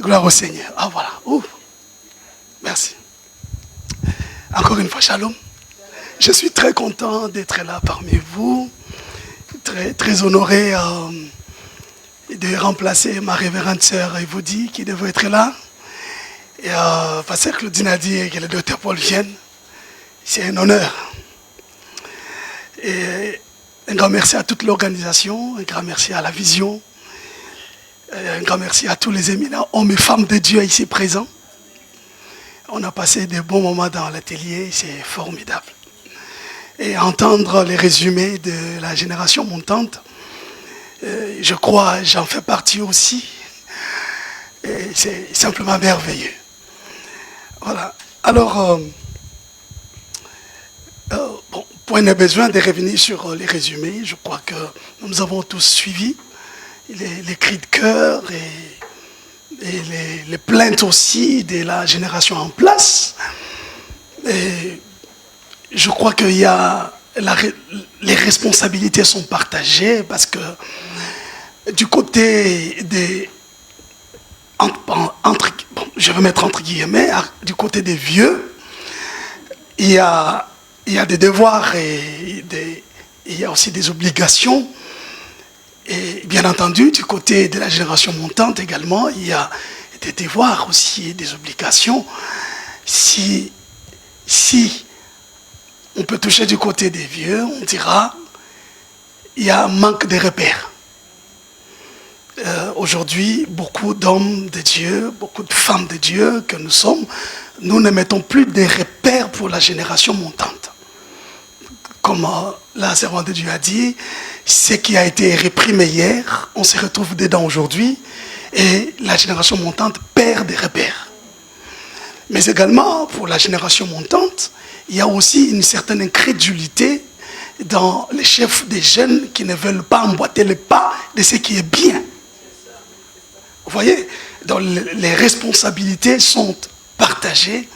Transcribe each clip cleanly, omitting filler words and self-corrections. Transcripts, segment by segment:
Gloire au Seigneur. Ah voilà. Ouh. Merci. Encore une fois, shalom. Je suis très content d'être là parmi vous. Très honoré de remplacer ma révérende sœur Evoudi qui devait être là. Et Pasteur Claudine a dit que le docteur Paul vienne. C'est un honneur. Et un grand merci à toute l'organisation, un grand merci à la vision, un grand merci à tous les éminents hommes et femmes de Dieu ici présents. On a passé de bons moments dans l'atelier, c'est formidable. Et entendre les résumés de la génération montante, je crois, j'en fais partie aussi. Et c'est simplement merveilleux. Voilà. Alors, bon, point de besoin de revenir sur les résumés. Je crois que nous avons tous suivi les cris de cœur et les plaintes aussi de la génération en place. Et je crois qu'il y a les responsabilités sont partagées parce que du côté des je vais mettre entre guillemets, du côté des vieux, il y a des devoirs et il y a aussi des obligations. Et bien entendu, du côté de la génération montante également, il y a des devoirs aussi et des obligations. Si on peut toucher du côté des vieux, on dira il y a un manque de repères. Aujourd'hui, beaucoup d'hommes de Dieu, beaucoup de femmes de Dieu que nous sommes, nous ne mettons plus de repères pour la génération montante. Comme la servante de Dieu a dit, ce qui a été réprimé hier, on se retrouve dedans aujourd'hui, et la génération montante perd des repères. Mais également, pour la génération montante, il y a aussi une certaine incrédulité dans les chefs des jeunes qui ne veulent pas emboîter le pas de ce qui est bien. Vous voyez, donc les responsabilités sont partagées.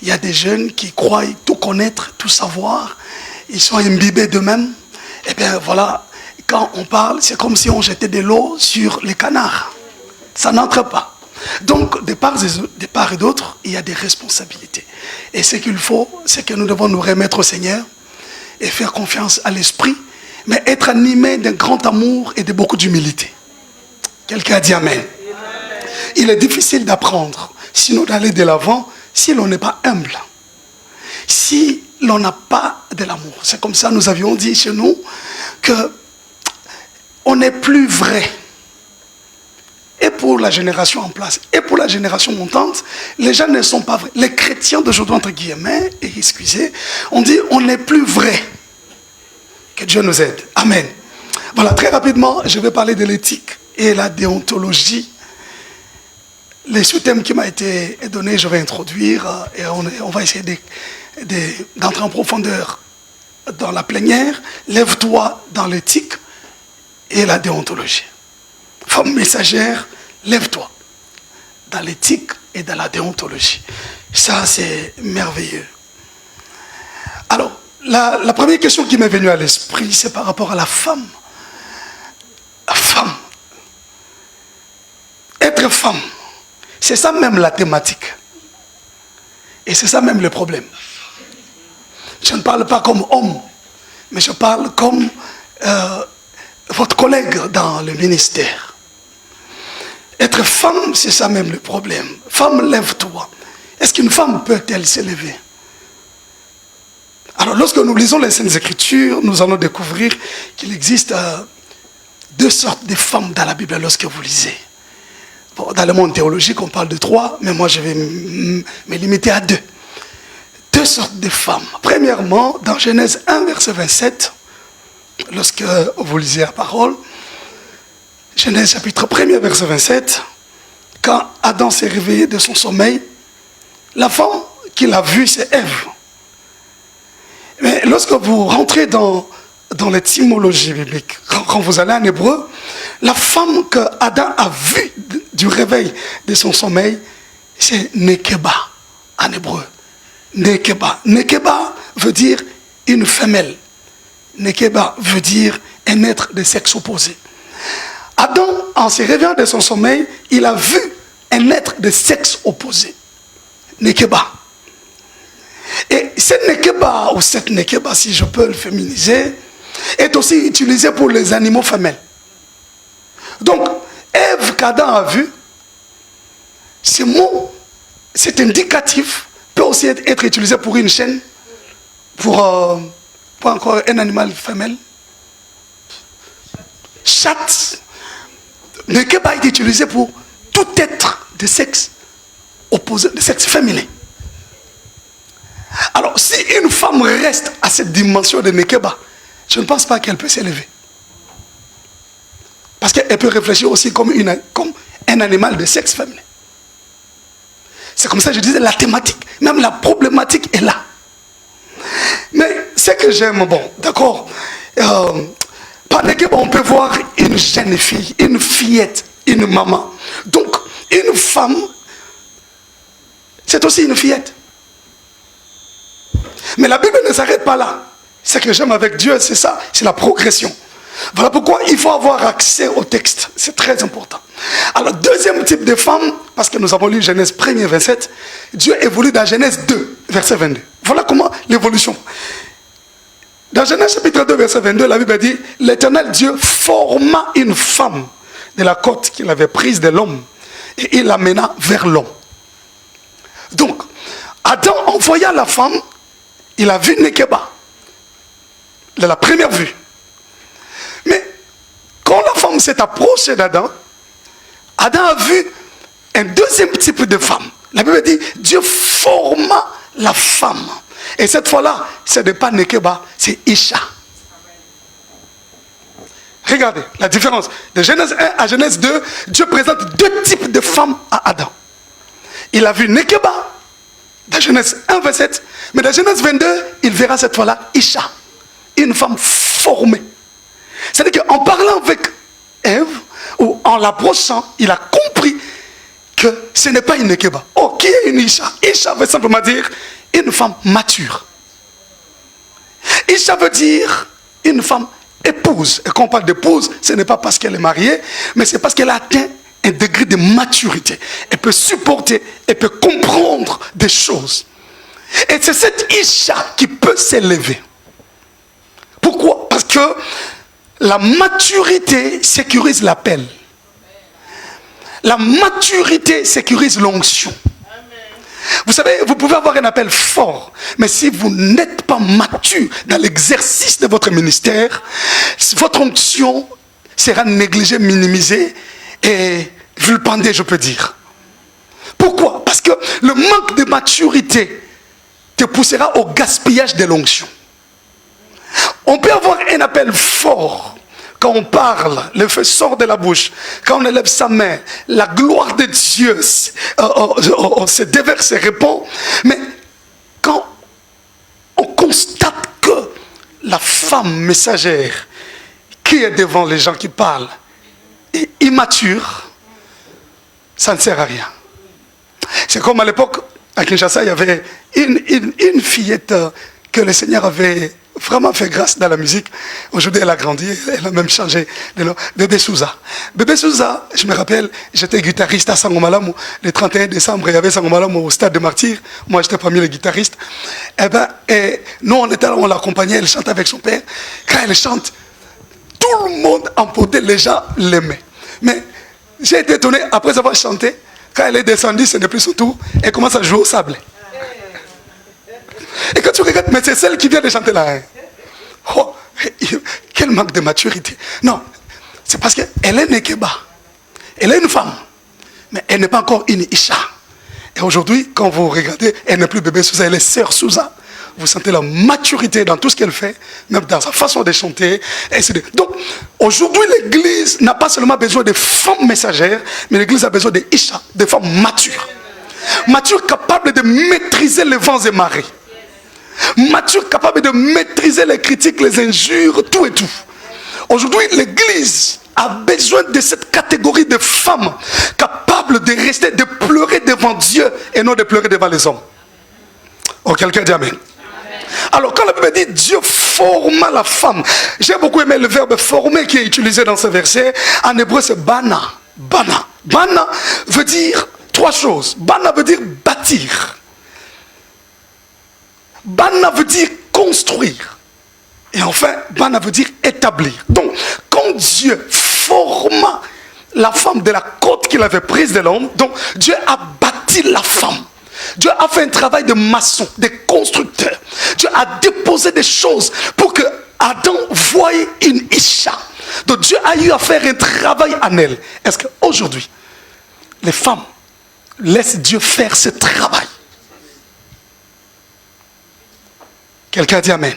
Il y a des jeunes qui croient tout connaître, tout savoir. Ils sont imbibés d'eux-mêmes. Et bien voilà, quand on parle, c'est comme si on jetait de l'eau sur les canards. Ça n'entre pas. Donc, de part et d'autre, il y a des responsabilités. Et ce qu'il faut, c'est que nous devons nous remettre au Seigneur et faire confiance à l'Esprit, mais être animé d'un grand amour et de beaucoup d'humilité. Quelqu'un a dit Amen. Il est difficile d'apprendre, sinon d'aller de l'avant, si l'on n'est pas humble. Si l'on n'a pas de l'amour. C'est comme ça, nous avions dit chez nous, qu'on n'est plus vrai. Et pour la génération en place, et pour la génération montante, les gens ne sont pas vrais. Les chrétiens d'aujourd'hui, entre guillemets, et excusez, on dit on n'est plus vrai. Que Dieu nous aide. Amen. Voilà, très rapidement, je vais parler de l'éthique et la déontologie. Les sous-thèmes qui m'ont été donnés, je vais introduire, et on va essayer d'entrer en profondeur dans la plénière. Lève-toi dans l'éthique et la déontologie. Femme messagère, lève-toi dans l'éthique et dans la déontologie. Ça, c'est merveilleux. Alors, la première question qui m'est venue à l'esprit, c'est par rapport à la femme. La femme. Être femme, c'est ça même la thématique. Et c'est ça même le problème. Je ne parle pas comme homme, mais je parle comme votre collègue dans le ministère. Être femme, c'est ça même le problème. Femme, lève-toi. Est-ce qu'une femme peut-elle s'élever? Alors, lorsque nous lisons les Saintes Écritures, nous allons découvrir qu'il existe deux sortes de femmes dans la Bible lorsque vous lisez. Bon, dans le monde théologique, on parle de trois, mais moi je vais me limiter à deux. Deux sortes de femmes. Premièrement, dans Genèse 1, verset 27, lorsque vous lisez la parole, Genèse chapitre 1, verset 27, quand Adam s'est réveillé de son sommeil, la femme qu'il a vue, c'est Ève. Mais lorsque vous rentrez dans l'étymologie biblique, quand vous allez en hébreu, la femme que Adam a vue du réveil de son sommeil, c'est Nekeba en hébreu. Nekeba. Nekeba veut dire une femelle. Nekeba veut dire un être de sexe opposé. Adam, en se réveillant de son sommeil, il a vu un être de sexe opposé. Nekeba. Et ce nekeba, ou cette nekeba, si je peux le féminiser, est aussi utilisé pour les animaux femelles. Donc, Ève qu'Adam a vu, ce mot, cet indicatif, peut aussi être utilisé pour une chaîne, pour encore un animal femelle. Chat. Nekeba est utilisé pour tout être de sexe opposé, de sexe féminin. Alors, si une femme reste à cette dimension de Nekeba, je ne pense pas qu'elle peut s'élever. Parce qu'elle peut réfléchir aussi comme un animal de sexe féminin. C'est comme ça que je disais, la thématique, même la problématique est là. Mais ce que j'aime, bon, d'accord, par Nekeba, on peut voir une jeune fille, une fillette, une maman. Donc, une femme, c'est aussi une fillette. Mais la Bible ne s'arrête pas là. Ce que j'aime avec Dieu, c'est ça, c'est la progression. Voilà pourquoi il faut avoir accès au texte. C'est très important. Alors, deuxième type de femme, parce que nous avons lu Genèse 1er, 27, Dieu évolue dans Genèse 2, verset 22. Voilà comment l'évolution. Dans Genèse chapitre 2, verset 22, la Bible dit, l'Éternel Dieu forma une femme de la côte qu'il avait prise de l'homme et il l'amena vers l'homme. Donc, Adam, en voyant la femme, il a vu Nekeba, de la première vue. Mais quand la femme s'est approchée d'Adam, Adam a vu un deuxième type de femme. La Bible dit, Dieu forma la femme. Et cette fois-là, ce n'est pas Nekeba, c'est Isha. Regardez la différence. De Genèse 1 à Genèse 2, Dieu présente deux types de femmes à Adam. Il a vu Nekeba, dans Genèse 1, verset 7, mais dans Genèse 22, il verra cette fois-là Isha, une femme formée. C'est-à-dire qu'en parlant avec Ève, ou en l'approchant, il a compris que ce n'est pas une Nekeba. Oh, qui est une Isha? Isha veut simplement dire une femme mature. Isha veut dire une femme épouse. Et quand on parle d'épouse, ce n'est pas parce qu'elle est mariée, mais c'est parce qu'elle a atteint un degré de maturité. Elle peut supporter, elle peut comprendre des choses. Et c'est cette Isha qui peut s'élever. Pourquoi? Parce que la maturité sécurise l'appel. La maturité sécurise l'onction. Vous savez, vous pouvez avoir un appel fort, mais si vous n'êtes pas mature dans l'exercice de votre ministère, votre onction sera négligée, minimisée et vilipendée, je peux dire. Pourquoi? Parce que le manque de maturité te poussera au gaspillage de l'onction. On peut avoir un appel fort. Quand on parle, le feu sort de la bouche. Quand on élève sa main, la gloire de Dieu se déverse, se répand. Mais quand on constate que la femme messagère qui est devant les gens qui parlent est immature, ça ne sert à rien. C'est comme à l'époque, à Kinshasa, il y avait une fillette que le Seigneur avait vraiment fait grâce dans la musique. Aujourd'hui, elle a grandi, elle a même changé de nom. Bébé Souza. Bébé Souza, je me rappelle, j'étais guitariste à Sangomalamu. Le 31 décembre, il y avait Sangomalamu au stade de Martyrs. Moi, j'étais parmi les guitaristes. Et nous, on était là, on l'accompagnait, elle chantait avec son père. Quand elle chante, tout le monde emportait, les gens l'aimaient. Mais j'ai été étonné, après avoir chanté, quand elle est descendue, ce n'est plus son tour, elle commence à jouer au sable. Et quand tu regardes, mais c'est celle qui vient de chanter là. Hein. Oh, quel manque de maturité. Non, c'est parce qu'elle est Nekeba. Elle est une femme, mais elle n'est pas encore une Isha. Et aujourd'hui, quand vous regardez, elle n'est plus bébé Souza, elle est sœur Souza. Vous sentez la maturité dans tout ce qu'elle fait, même dans sa façon de chanter. Donc, aujourd'hui, l'Église n'a pas seulement besoin de femmes messagères, mais l'Église a besoin de Isha, de femmes matures. Matures, capables de maîtriser les vents et marées. Mature, capable de maîtriser les critiques, les injures, tout et tout. Aujourd'hui, l'Église a besoin de cette catégorie de femmes capables de rester, de pleurer devant Dieu et non de pleurer devant les hommes. Oh, quelqu'un dit Amen. Alors, quand la Bible dit Dieu forma la femme, j'ai beaucoup aimé le verbe former qui est utilisé dans ce verset. En hébreu, c'est bana. Bana. Bana veut dire 3 choses. Bana veut dire bâtir. Bana veut dire construire. Et enfin, Bana veut dire établir. Donc, quand Dieu forma la femme de la côte qu'il avait prise de l'homme, donc Dieu a bâti la femme. Dieu a fait un travail de maçon, de constructeur. Dieu a déposé des choses pour que Adam voie une Isha. Donc Dieu a eu à faire un travail en elle. Est-ce qu'aujourd'hui, les femmes laissent Dieu faire ce travail? Quelqu'un dit Amen.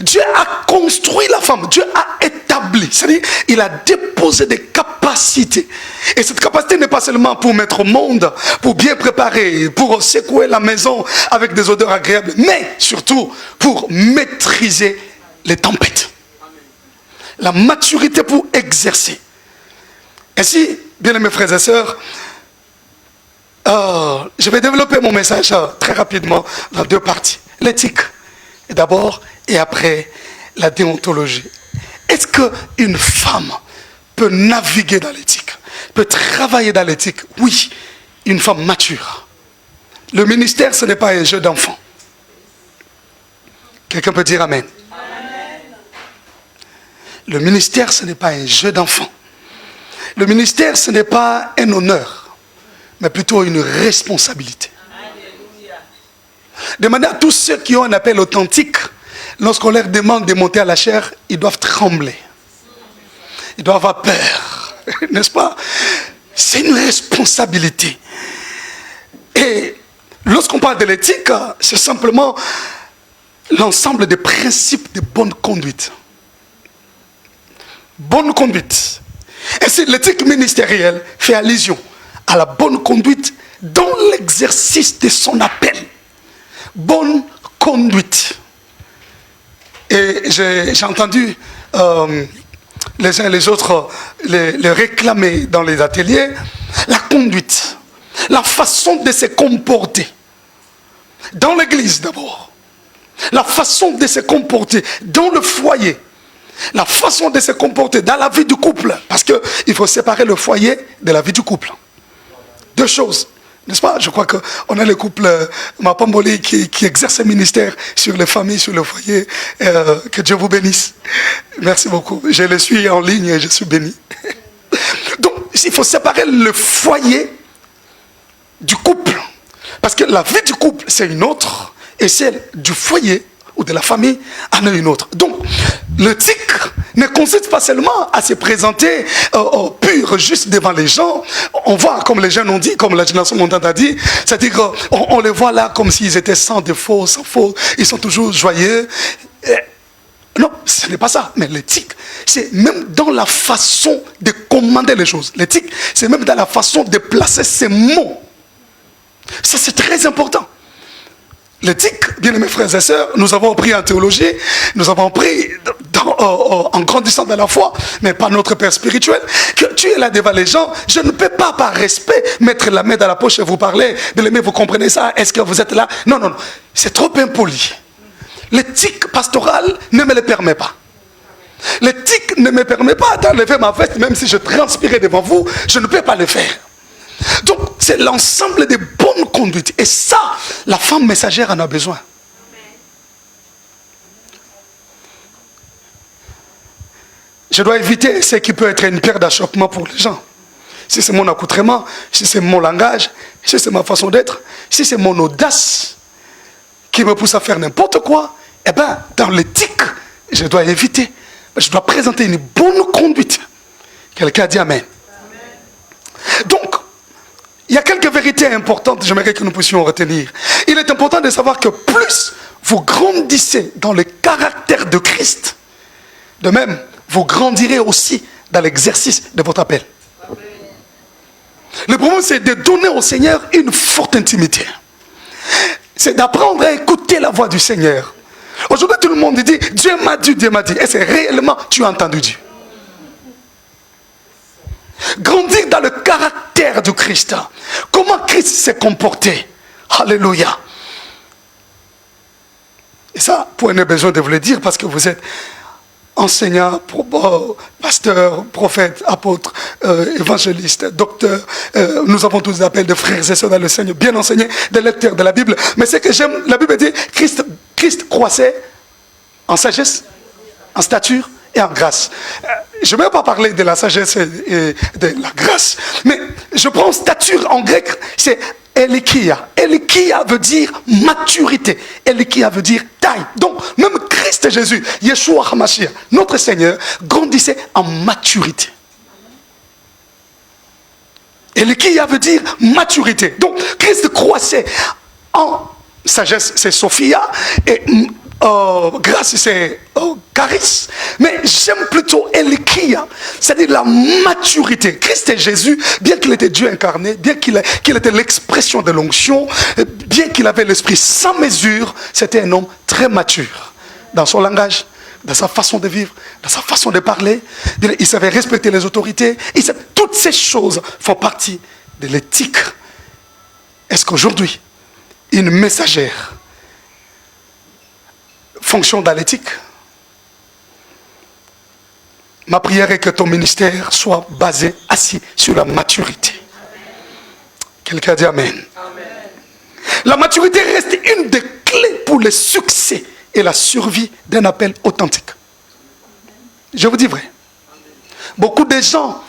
Dieu a construit la femme, Dieu a établi, c'est-à-dire il a déposé des capacités. Et cette capacité n'est pas seulement pour mettre au monde, pour bien préparer, pour secouer la maison avec des odeurs agréables, mais surtout pour maîtriser les tempêtes. La maturité pour exercer. Ainsi, bien aimés frères et sœurs, je vais développer mon message très rapidement dans 2 parties. L'éthique, d'abord, et après la déontologie. Est-ce qu'une femme peut naviguer dans l'éthique, peut travailler dans l'éthique? Oui, une femme mature. Le ministère, ce n'est pas un jeu d'enfant. Quelqu'un peut dire Amen. Amen. Le ministère, ce n'est pas un jeu d'enfant. Le ministère, ce n'est pas un honneur, mais plutôt une responsabilité. Alléluia. Demandez à tous ceux qui ont un appel authentique, lorsqu'on leur demande de monter à la chair, ils doivent trembler. Ils doivent avoir peur. N'est-ce pas? C'est une responsabilité. Et lorsqu'on parle de l'éthique, c'est simplement l'ensemble des principes de bonne conduite. Bonne conduite. Et l'éthique ministérielle fait allusion à la bonne conduite dans l'exercice de son appel. Bonne conduite. Et j'ai entendu les uns et les autres les réclamer dans les ateliers. La conduite, la façon de se comporter. Dans l'église d'abord. La façon de se comporter dans le foyer. La façon de se comporter dans la vie du couple. Parce qu'il faut séparer le foyer de la vie du couple. 2 choses. N'est-ce pas? Je crois qu'on a le couple Mapamboli qui exerce un ministère sur les familles, sur le foyer. Que Dieu vous bénisse. Merci beaucoup. Je le suis en ligne et je suis béni. Donc, il faut séparer le foyer du couple. Parce que la vie du couple, c'est une autre. Et celle du foyer ou de la famille en est une autre. Donc, l'éthique ne consiste pas seulement à se présenter pur, juste devant les gens. On voit, comme les jeunes ont dit, comme la génération montante a dit, c'est-à-dire qu'on les voit là comme s'ils étaient sans défaut, sans faute. Ils sont toujours joyeux. Non, ce n'est pas ça. Mais l'éthique, c'est même dans la façon de commander les choses. L'éthique, c'est même dans la façon de placer ses mots. Ça, c'est très important. L'éthique, bien aimés frères et sœurs, nous avons appris en théologie, nous avons appris en grandissant dans la foi, mais par notre père spirituel, que tu es là devant les gens, je ne peux pas par respect mettre la main dans la poche et vous parler. Bien aimés, vous comprenez ça? Est-ce que vous êtes là? Non, non, non, c'est trop impoli. L'éthique pastorale ne me le permet pas. L'éthique ne me permet pas d'enlever ma veste, même si je transpirais devant vous, je ne peux pas le faire. Donc, c'est l'ensemble des bonnes conduites. Et ça, la femme messagère en a besoin. Je dois éviter ce qui peut être une pierre d'achoppement pour les gens. Si c'est mon accoutrement, si c'est mon langage, si c'est ma façon d'être, si c'est mon audace qui me pousse à faire n'importe quoi, eh bien, dans l'éthique, je dois éviter. Je dois présenter une bonne conduite. Quelqu'un dit Amen. Donc, il y a quelques vérités importantes, j'aimerais que nous puissions retenir. Il est important de savoir que plus vous grandissez dans le caractère de Christ, de même, vous grandirez aussi dans l'exercice de votre appel. Le problème, c'est de donner au Seigneur une forte intimité. C'est d'apprendre à écouter la voix du Seigneur. Aujourd'hui, tout le monde dit, Dieu m'a dit, Dieu m'a dit. Est-ce que réellement tu as entendu Dieu? Grandir dans le caractère du Christ. Comment Christ s'est comporté? Alléluia. Et ça, vous n'avez besoin de vous le dire parce que vous êtes enseignant, pasteur, prophète, apôtre, évangéliste, docteur. Nous avons tous des appels de frères et sœurs dans le Seigneur, bien enseignés, des lecteurs de la Bible. Mais ce que j'aime, la Bible dit, Christ croissait en sagesse, en stature et en grâce. Je ne vais pas parler de la sagesse et de la grâce, mais je prends stature en grec, c'est Elikia. Elikia veut dire maturité. Elikia veut dire taille. Donc, même Christ Jésus, Yeshua HaMashiach, notre Seigneur, grandissait en maturité. Elikia veut dire maturité. Donc, Christ croissait en sagesse, c'est Sophia, et grâce, c'est charisme. Mais j'aime plutôt Elikia, c'est-à-dire la maturité. Christ et Jésus, bien qu'il était Dieu incarné, bien qu'il était l'expression de l'onction, bien qu'il avait l'esprit sans mesure, c'était un homme très mature dans son langage, dans sa façon de vivre, dans sa façon de parler. Il savait respecter les autorités. Toutes ces choses font partie de l'éthique. Est-ce qu'aujourd'hui, une messagère fonction dans l'éthique? Ma prière est que ton ministère soit basé, assis sur la maturité. Quelqu'un dit Amen. Amen. La maturité reste une des clés pour le succès et la survie d'un appel authentique. Je vous dis vrai. Beaucoup de gens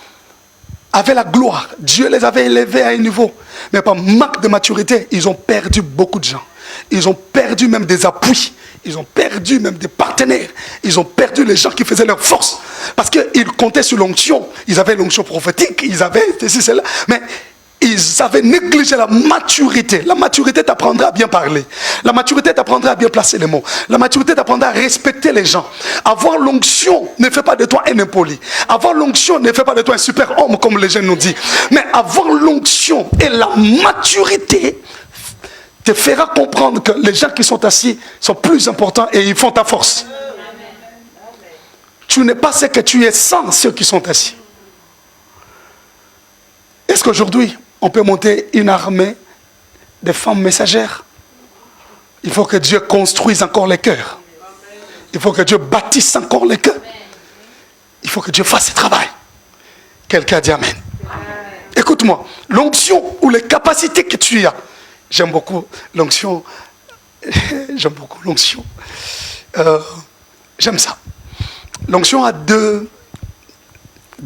avaient la gloire. Dieu les avait élevés à un niveau. Mais par manque de maturité, ils ont perdu beaucoup de gens. Ils ont perdu même des appuis. Ils ont perdu même des partenaires. Ils ont perdu les gens qui faisaient leur force. Parce qu'ils comptaient sur l'onction. Ils avaient l'onction prophétique. Ils avaient ceci, cela. Mais ils avaient négligé la maturité. La maturité t'apprendra à bien parler. La maturité t'apprendra à bien placer les mots. La maturité t'apprendra à respecter les gens. Avoir l'onction ne fait pas de toi un impoli. Avoir l'onction ne fait pas de toi un super homme comme les jeunes nous disent. Mais avoir l'onction et la maturité te fera comprendre que les gens qui sont assis sont plus importants et ils font ta force. Tu n'es pas ce que tu es sans ceux qui sont assis. Est-ce qu'aujourd'hui, on peut monter une armée de femmes messagères? Il faut que Dieu construise encore les cœurs. Il faut que Dieu bâtisse encore les cœurs. Il faut que Dieu fasse ce travail. Quelqu'un dit Amen. Écoute-moi, l'onction ou les capacités que tu as. J'aime beaucoup l'onction. J'aime beaucoup l'onction. J'aime ça. L'onction a deux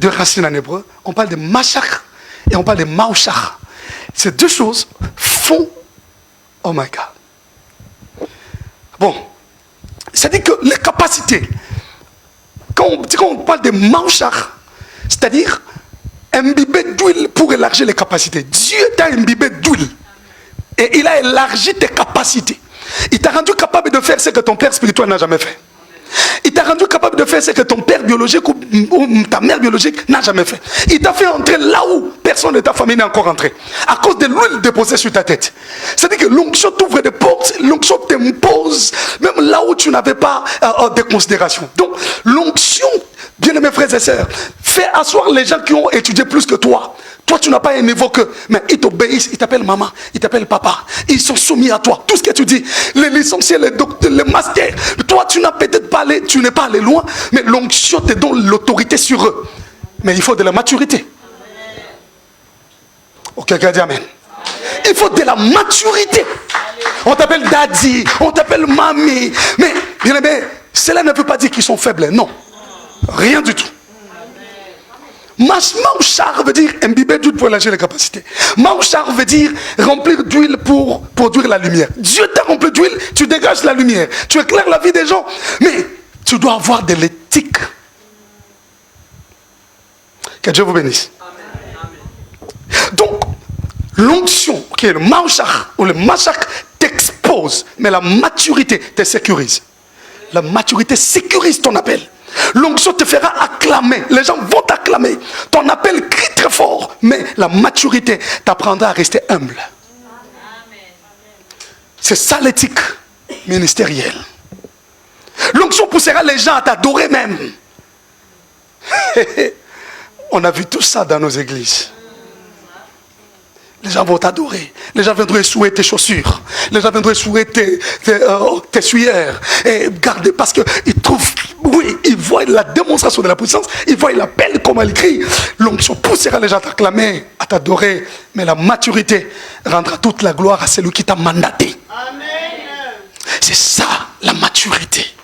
racines en hébreu. On parle de mashach et on parle de maushach. Ces deux choses font... Oh my God. Bon. C'est-à-dire que les capacités, quand on parle de maushach, c'est-à-dire imbiber d'huile pour élargir les capacités. Dieu t'a imbibé d'huile. Et il a élargi tes capacités. Il t'a rendu capable de faire ce que ton père spirituel n'a jamais fait. Il t'a rendu capable de faire ce que ton père biologique ou ta mère biologique n'a jamais fait. Il t'a fait entrer là où personne de ta famille n'est encore entré. À cause de l'huile déposée sur ta tête. C'est-à-dire que l'onction t'ouvre des portes, l'onction t'impose, même là où tu n'avais pas de considération. Donc, l'onction, bien aimés frères et sœurs, fait asseoir les gens qui ont étudié plus que toi. Toi, tu n'as pas un niveau que... Mais ils t'obéissent, ils t'appellent maman, ils t'appellent papa. Ils sont soumis à toi. Tout ce que tu dis, les licenciés, les docteurs, les masters. Toi, tu n'as peut-être pas allé, tu n'es pas allé loin, mais l'onction te donne l'autorité sur eux. Mais il faut de la maturité. Ok, quelqu'un dit Amen. Il faut de la maturité. On t'appelle daddy, on t'appelle mamie. Mais, bien aimé, cela ne veut pas dire qu'ils sont faibles. Non. Rien du tout. Maushach veut dire imbiber d'huile pour élargir les capacités. Maushach veut dire remplir d'huile pour produire la lumière. Dieu t'a rempli d'huile, tu dégages la lumière. Tu éclaires la vie des gens. Mais tu dois avoir de l'éthique. Que Dieu vous bénisse. Donc, l'onction, qui est le maushach ou le mashach, t'expose. Mais la maturité te sécurise. La maturité sécurise ton appel. L'onction te fera acclamer. Les gens vont t'acclamer. Ton appel crie très fort. Mais la maturité t'apprendra à rester humble. C'est ça l'éthique ministérielle. L'onction poussera les gens à t'adorer même. On a vu tout ça dans nos églises. Les gens vont t'adorer. Les gens viendront souhaiter tes chaussures. Les gens viendront souhaiter tes souillères. Et garder parce qu'ils trouvent, oui, Oui, il voit la démonstration de la puissance, il voit l'appel, comment il crie. L'onction poussera les gens à t'acclamer, à t'adorer, mais la maturité rendra toute la gloire à celui qui t'a mandaté. Amen. C'est ça, la maturité.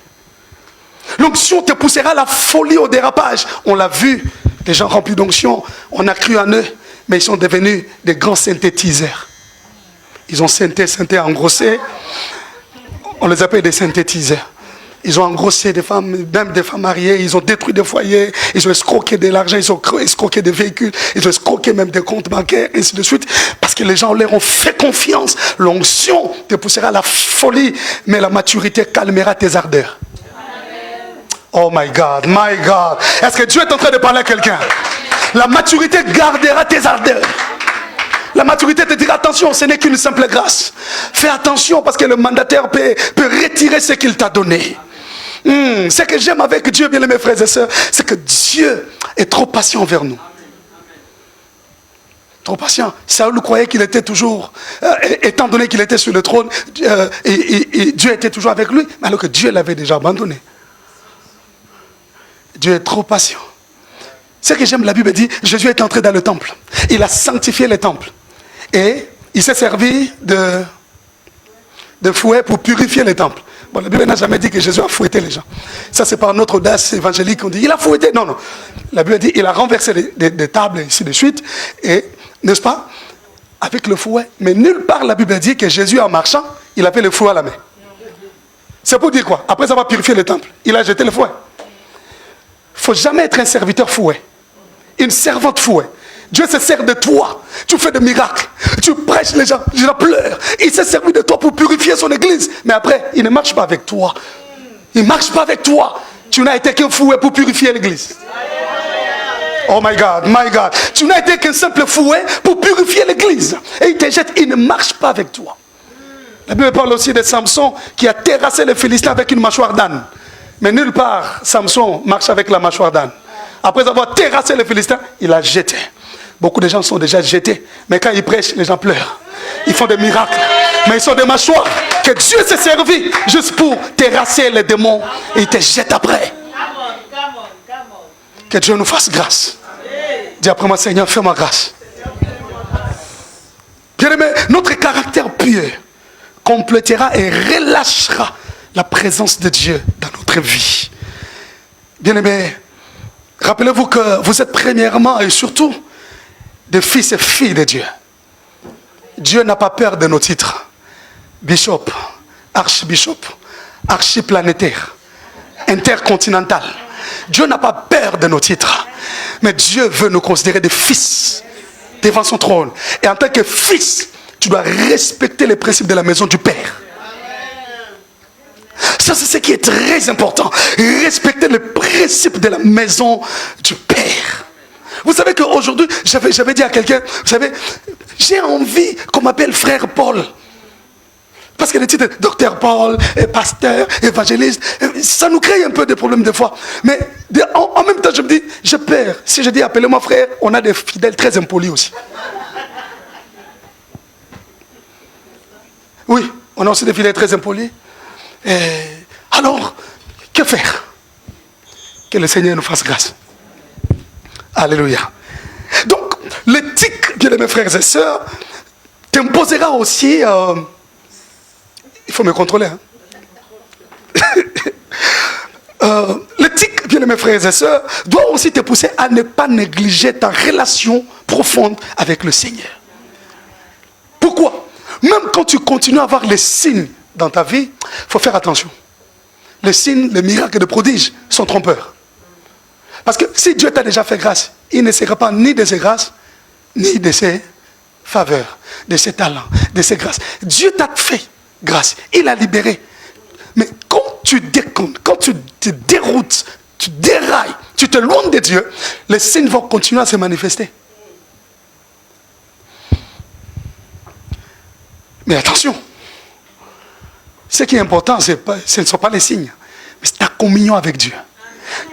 L'onction te poussera à la folie, au dérapage. On l'a vu, les gens remplis d'onction, on a cru en eux, mais ils sont devenus des grands synthétiseurs. Ils ont synthé, engrossé. On les appelle des synthétiseurs. Ils ont engrossé des femmes, même des femmes mariées. Ils ont détruit des foyers. Ils ont escroqué de l'argent. Ils ont escroqué des véhicules. Ils ont escroqué même des comptes bancaires, ainsi de suite. Parce que les gens leur ont fait confiance. L'onction te poussera à la folie, mais la maturité calmera tes ardeurs. Oh my God, my God. Est-ce que Dieu est en train de parler à quelqu'un? La maturité gardera tes ardeurs. La maturité te dira attention, ce n'est qu'une simple grâce. Fais attention parce que le mandataire peut retirer ce qu'il t'a donné. Ce que j'aime avec Dieu, bien mes frères et sœurs, c'est que Dieu est trop patient envers nous. Trop patient. Saül croyait qu'il était toujours, étant donné qu'il était sur le trône, et Dieu était toujours avec lui, mais alors que Dieu l'avait déjà abandonné. Dieu est trop patient. Ce que j'aime, la Bible dit, Jésus est entré dans le temple. Il a sanctifié le temple. Et il s'est servi de fouet pour purifier le temple. Bon, la Bible n'a jamais dit que Jésus a fouetté les gens. Ça, c'est par notre audace évangélique qu'on dit, il a fouetté. Non, non. La Bible dit, il a renversé des tables, et ainsi de suite. Et, n'est-ce pas, avec le fouet. Mais nulle part, la Bible dit que Jésus, en marchant, il avait le fouet à la main. C'est pour dire quoi? Après avoir purifié le temple, il a jeté le fouet. Il ne faut jamais être un serviteur fouet. Une servante fouet. Dieu se sert de toi. Tu fais des miracles. Tu prêches, les gens pleurent. Il s'est servi de toi pour purifier son église. Mais après, il ne marche pas avec toi. Il ne marche pas avec toi. Tu n'as été qu'un fouet pour purifier l'église. Oh my God, my God. Tu n'as été qu'un simple fouet pour purifier l'église. Et il te jette, il ne marche pas avec toi. La Bible parle aussi de Samson qui a terrassé les Philistins avec une mâchoire d'âne. Mais nulle part, Samson marche avec la mâchoire d'âne. Après avoir terrassé les Philistins, il a jeté. Beaucoup de gens sont déjà jetés. Mais quand ils prêchent, les gens pleurent. Ils font des miracles. Mais ils sont des mâchoires que Dieu s'est servi juste pour terrasser les démons. Et il te jette après. Que Dieu nous fasse grâce. Dis après moi, Seigneur, fais-moi grâce. Bien-aimé, notre caractère pieux complétera et relâchera la présence de Dieu dans notre vie. Bien-aimé, rappelez-vous que vous êtes premièrement et surtout des fils et filles de Dieu. Dieu n'a pas peur de nos titres. Bishop, archbishop, archiplanétaire, intercontinental. Dieu n'a pas peur de nos titres. Mais Dieu veut nous considérer des fils devant son trône. Et en tant que fils, tu dois respecter les principes de la maison du Père. Ça, c'est ce qui est très important. Respecter les principes de la maison du Père. Vous savez qu'aujourd'hui, j'avais dit à quelqu'un, vous savez, j'ai envie qu'on m'appelle frère Paul. Parce que les titres docteur Paul, pasteur, évangéliste, ça nous crée un peu de problèmes des fois. Mais en même temps, je me dis, j'ai peur. Si je dis appelez-moi frère, on a des fidèles très impolis aussi. Oui, on a aussi des fidèles très impolis. Alors, que faire? Que le Seigneur nous fasse grâce. Alléluia. Donc, l'éthique, bien mes frères et sœurs, t'imposera aussi... il faut me contrôler. L'éthique, bien mes frères et sœurs, doit aussi te pousser à ne pas négliger ta relation profonde avec le Seigneur. Pourquoi? Même quand tu continues à avoir les signes dans ta vie, il faut faire attention. Les signes, les miracles et les prodiges sont trompeurs. Parce que si Dieu t'a déjà fait grâce, il ne sera pas ni de ses grâces, ni de ses faveurs, de ses talents, de ses grâces. Dieu t'a fait grâce, il a libéré. Mais quand tu décomptes, quand tu te déroutes, tu dérailles, tu te loin de Dieu, les signes vont continuer à se manifester. Mais attention, ce qui est important, ce ne sont pas les signes, mais c'est ta communion avec Dieu,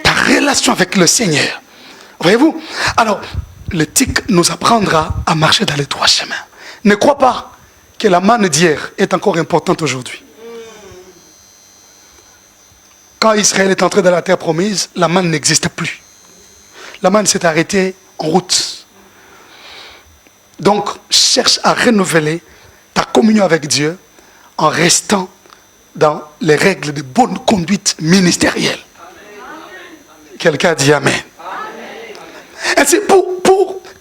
ta relation avec le Seigneur. Voyez-vous? Alors, l'éthique nous apprendra à marcher dans les trois chemins. Ne crois pas que la manne d'hier est encore importante aujourd'hui. Quand Israël est entré dans la terre promise, la manne n'existait plus. La manne s'est arrêtée en route. Donc, cherche à renouveler ta communion avec Dieu en restant dans les règles de bonne conduite ministérielle. Quelqu'un dit Amen. Ainsi,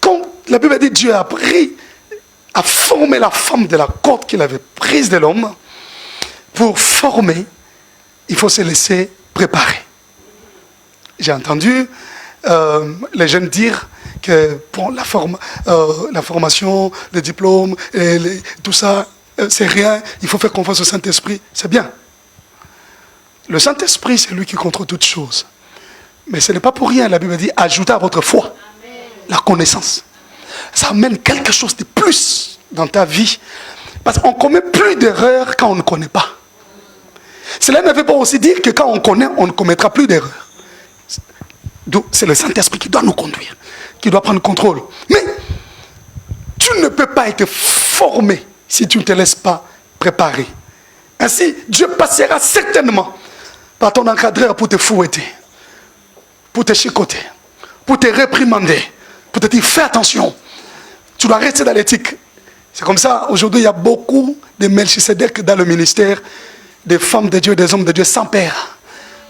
quand la Bible dit Dieu a formé la femme de la corde qu'il avait prise de l'homme, pour former, il faut se laisser préparer. J'ai entendu les jeunes dire que pour la formation, le diplôme, tout ça, c'est rien, il faut faire confiance au Saint-Esprit. C'est bien. Le Saint-Esprit, c'est lui qui contrôle toutes choses. Mais ce n'est pas pour rien, la Bible dit, ajoutez à votre foi la connaissance. Ça amène quelque chose de plus dans ta vie. Parce qu'on ne commet plus d'erreurs quand on ne connaît pas. Cela ne veut pas aussi dire que quand on connaît, on ne commettra plus d'erreurs. Donc, c'est le Saint-Esprit qui doit nous conduire, qui doit prendre le contrôle. Mais tu ne peux pas être formé si tu ne te laisses pas préparer. Ainsi, Dieu passera certainement par ton encadreur pour te fouetter, pour te chicoter, pour te réprimander, pour te dire fais attention. Tu dois rester dans l'éthique. C'est comme ça, aujourd'hui, il y a beaucoup de Melchisedec dans le ministère, des femmes de Dieu, des hommes de Dieu sans père,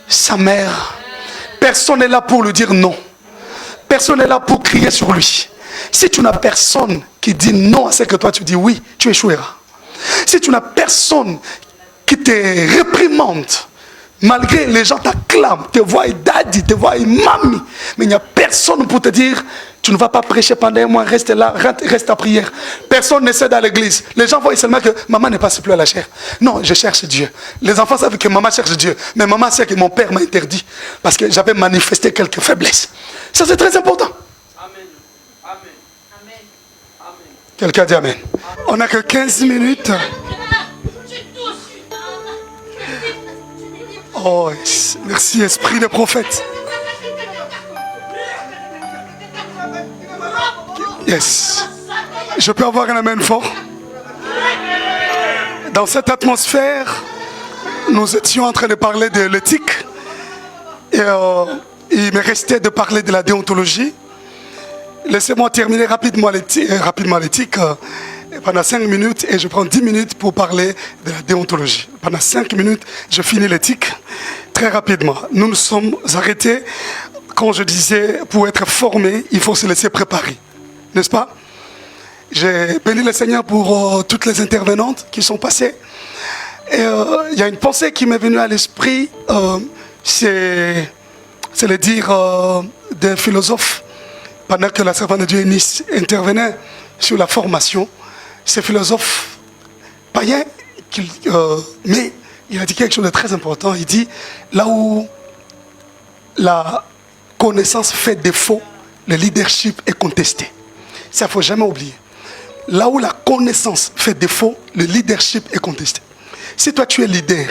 sans mère. Personne n'est là pour lui dire non. Personne n'est là pour crier sur lui. Si tu n'as personne qui dit non à ce que toi tu dis oui, tu échoueras. Si tu n'as personne qui te réprimande, malgré les gens t'acclament, te voient daddy, te voient mamie, mais il n'y a personne pour te dire tu ne vas pas prêcher pendant un mois, reste là, reste à prière. Personne ne sait dans l'église. Les gens voient seulement que maman ne passe plus à la chair. Non, je cherche Dieu. Les enfants savent que maman cherche Dieu. Mais maman sait que mon père m'a interdit parce que j'avais manifesté quelques faiblesses. Ça, c'est très important. Amen. Amen. Amen. Quelqu'un dit Amen. On n'a que 15 minutes. Oh, merci, esprit de prophète. Yes. Je peux avoir un amen fort. Dans cette atmosphère, nous étions en train de parler de l'éthique. Et il me restait de parler de la déontologie. Laissez-moi terminer rapidement l'éthique. Pendant 5 minutes, et je prends 10 minutes pour parler de la déontologie. Pendant 5 minutes, je finis l'éthique. Très rapidement. Nous nous sommes arrêtés quand je disais, pour être formé, il faut se laisser préparer. N'est-ce pas? J'ai béni le Seigneur pour toutes les intervenantes qui sont passées. Et il y a une pensée qui m'est venue à l'esprit, c'est le dire d'un philosophe, pendant que la servante de Dieu Eunice intervenait sur la formation. Ce philosophe païen, mais il a dit quelque chose de très important. Il dit, là où la connaissance fait défaut, le leadership est contesté. Ça, il ne faut jamais oublier. Là où la connaissance fait défaut, le leadership est contesté. Si toi tu es leader,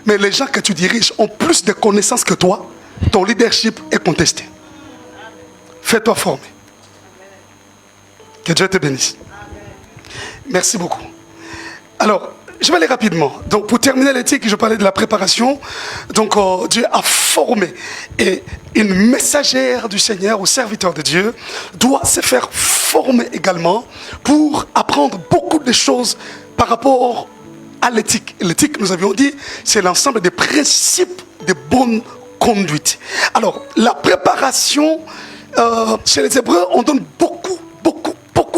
mais les gens que tu diriges ont plus de connaissances que toi, ton leadership est contesté. Fais-toi former. Que Dieu te bénisse. Merci beaucoup. Alors, je vais aller rapidement. Donc, pour terminer l'éthique, je parlais de la préparation. Donc, Dieu a formé. Et une messagère du Seigneur ou serviteur de Dieu doit se faire former également pour apprendre beaucoup de choses par rapport à l'éthique. L'éthique, nous avions dit, c'est l'ensemble des principes de bonne conduite. Alors, la préparation, chez les Hébreux, on donne beaucoup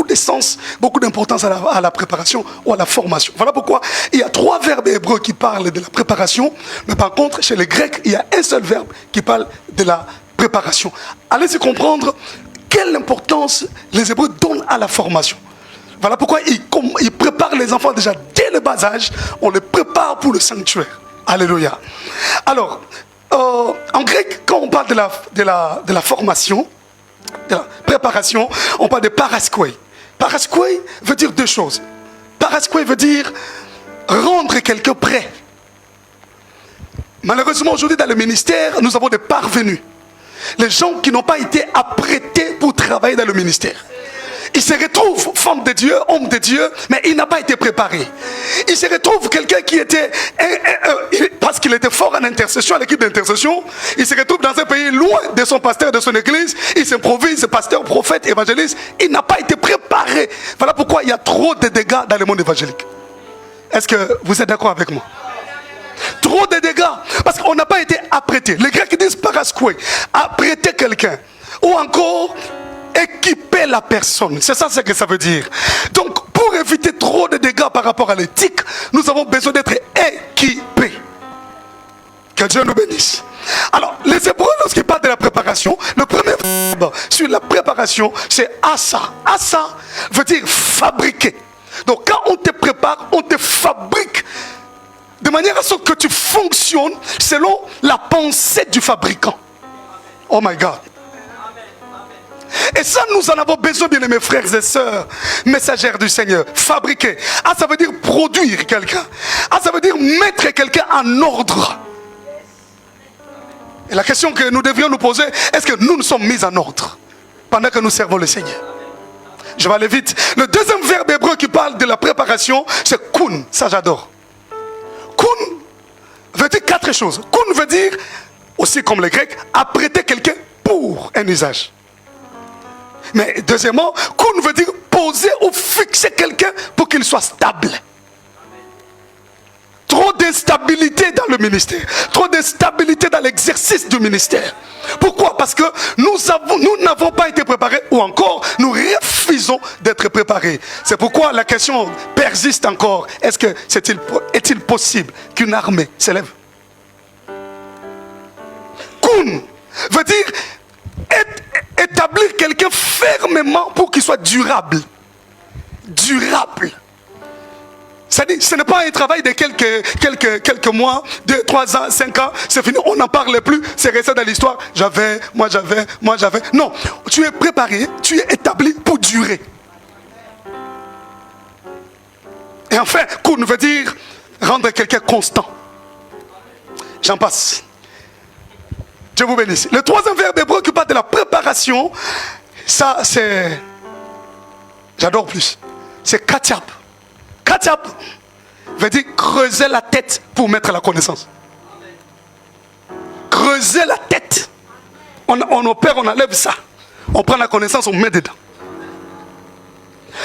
d'essence, beaucoup d'importance à la préparation ou à la formation. Voilà pourquoi il y a 3 verbes hébreux qui parlent de la préparation, mais par contre, chez les Grecs, il y a un seul verbe qui parle de la préparation. Allez-y comprendre quelle importance les Hébreux donnent à la formation. Voilà pourquoi ils préparent les enfants déjà dès le bas âge, on les prépare pour le sanctuaire. Alléluia. Alors, en grec, quand on parle de la formation, de la préparation, on parle de paraskoi. Paraskoi veut dire 2 choses. Paraskoi veut dire rendre quelqu'un prêt. Malheureusement, aujourd'hui, dans le ministère, nous avons des parvenus. Les gens qui n'ont pas été apprêtés pour travailler dans le ministère. Il se retrouve femme de Dieu, homme de Dieu, mais il n'a pas été préparé. Il se retrouve quelqu'un qui était... parce qu'il était fort en intercession, à l'équipe d'intercession, il se retrouve dans un pays loin de son pasteur, de son église, il s'improvise pasteur, prophète, évangéliste, il n'a pas été préparé. Voilà pourquoi il y a trop de dégâts dans le monde évangélique. Est-ce que vous êtes d'accord avec moi? Trop de dégâts, parce qu'on n'a pas été apprêté. Les Grecs disent paraskoué, apprêter quelqu'un, ou encore équiper la personne. C'est ça ce que ça veut dire. Donc, pour éviter trop de dégâts par rapport à l'éthique, nous avons besoin d'être équipés. Que Dieu nous bénisse. Alors, les Hébreux, lorsqu'ils parlent de la préparation, le premier verbe sur la préparation, c'est asa. Asa veut dire fabriquer. Donc, quand on te prépare, on te fabrique de manière à ce que tu fonctionnes selon la pensée du fabricant. Oh my God. Et ça, nous en avons besoin, bien aimés frères et sœurs, messagères du Seigneur. Fabriquer. Ah, ça veut dire produire quelqu'un. Ah, ça veut dire mettre quelqu'un en ordre. Et la question que nous devrions nous poser, est-ce que nous sommes mis en ordre pendant que nous servons le Seigneur? Je vais aller vite. Le deuxième verbe hébreu qui parle de la préparation, c'est kun. Ça, j'adore. Kun veut dire 4 choses. Kun veut dire, aussi comme les Grecs, apprêter quelqu'un pour un usage. Mais deuxièmement, kun veut dire poser ou fixer quelqu'un pour qu'il soit stable. Trop d'instabilité dans le ministère. Trop d'instabilité dans l'exercice du ministère. Pourquoi? Parce que nous n'avons pas été préparés, ou encore nous refusons d'être préparés. C'est pourquoi la question persiste encore. Est-il possible qu'une armée s'élève? Kun veut dire établir quelqu'un fermement pour qu'il soit durable. Durable. C'est-à-dire, ce n'est pas un travail de quelques mois, 2, 3 ans, 5 ans, c'est fini, on n'en parle plus, c'est resté dans l'histoire. Moi j'avais. Non, tu es préparé, tu es établi pour durer. Et enfin, kun veut dire rendre quelqu'un constant. J'en passe. Dieu vous bénisse. Le troisième verbe hébreu qui parle de la préparation, ça c'est... J'adore plus. C'est katiab. Katiab veut dire creuser la tête pour mettre la connaissance. Creuser la tête. On opère, on enlève ça. On prend la connaissance, on met dedans.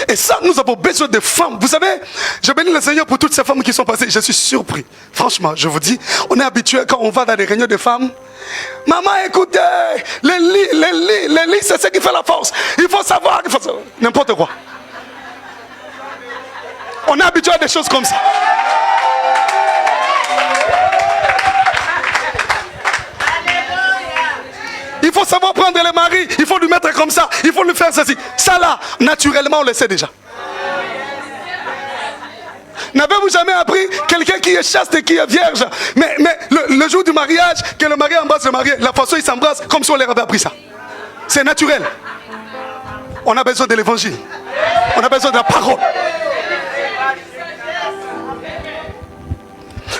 Et ça, nous avons besoin de femmes. Vous savez, je bénis le Seigneur pour toutes ces femmes qui sont passées. Je suis surpris. Franchement, je vous dis, on est habitué quand on va dans des réunions de femmes. Maman, écoutez, les lits, c'est ce qui fait la force. Il faut savoir, n'importe quoi. On est habitué à des choses comme ça. Il faut savoir prendre le mari, il faut lui mettre comme ça, il faut lui faire ceci. Ça là, naturellement, on le sait déjà. N'avez-vous jamais appris quelqu'un qui est chaste et qui est vierge? Mais le jour du mariage, que le mari embrasse le marié, la façon il s'embrasse, comme si on leur avait appris ça. C'est naturel. On a besoin de l'évangile. On a besoin de la parole.